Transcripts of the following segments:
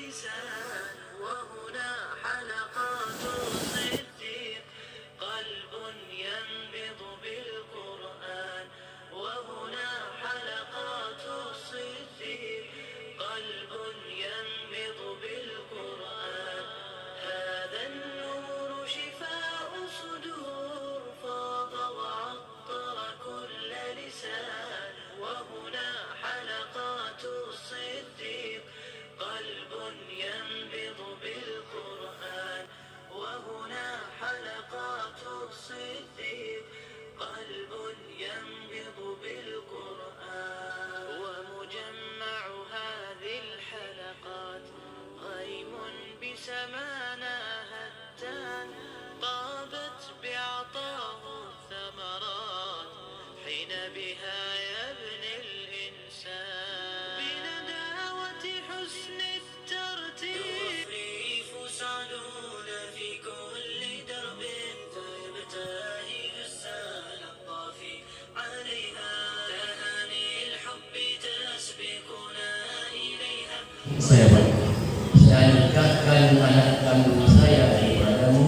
لسان وهنا حلقات صدق قلب ينبض بالقرآن وهنا حلقات صدق قلب ينبض بالقرآن هذا النور شفاء صدور فاض وعطر كل لسان وهنا حلقات الصديق قلب ينبض بالقرآن وهنا حلقات الصديق قلب ينبض بالقرآن ومجمع هذه الحلقات غيم بسمانا هتان طابت بعطاه الثمرات حين بها يبني الإنسان بنداوة حسن الترتيب يريف سعدون في كل درب فيبتهي السال الطافي عليها تهاني الحب تسبقنا إليها. Saya nikahkan anak kandung saya kepadamu.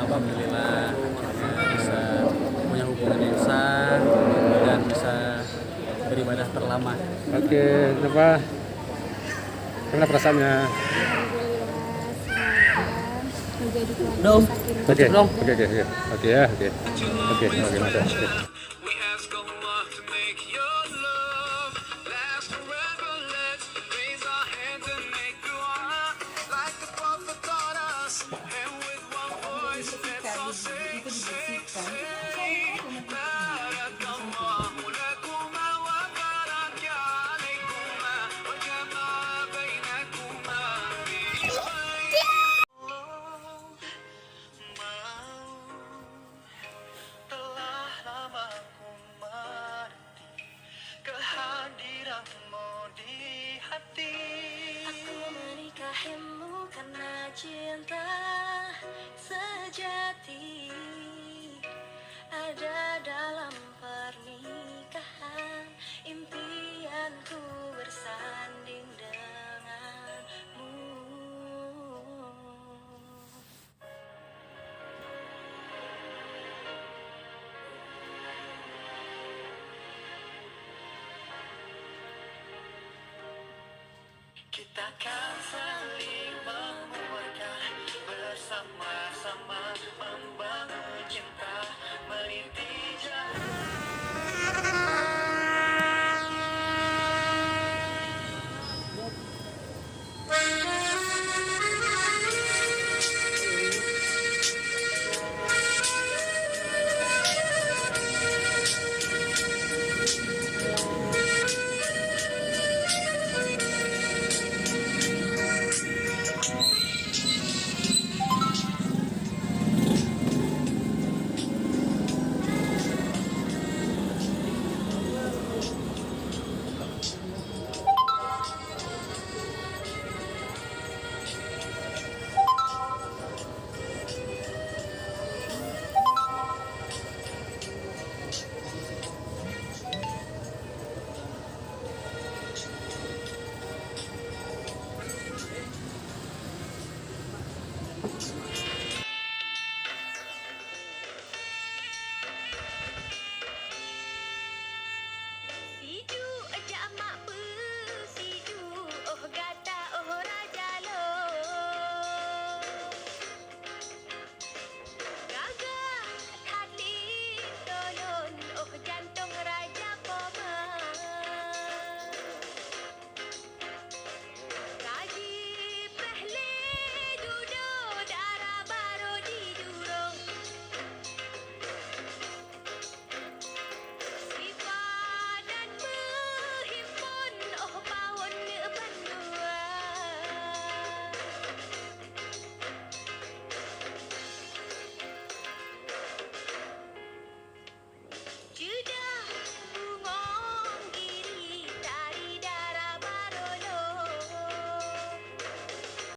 Alhamdulillah bisa punya hubungan yang sah dan bisa beribadah terlama. Oke, coba gimana perasaannya? Oke, masuk. Cinta sejati ada dalam pernikahan, impianku bersanding denganmu. Kita kan saling menguatkan bersama-sama.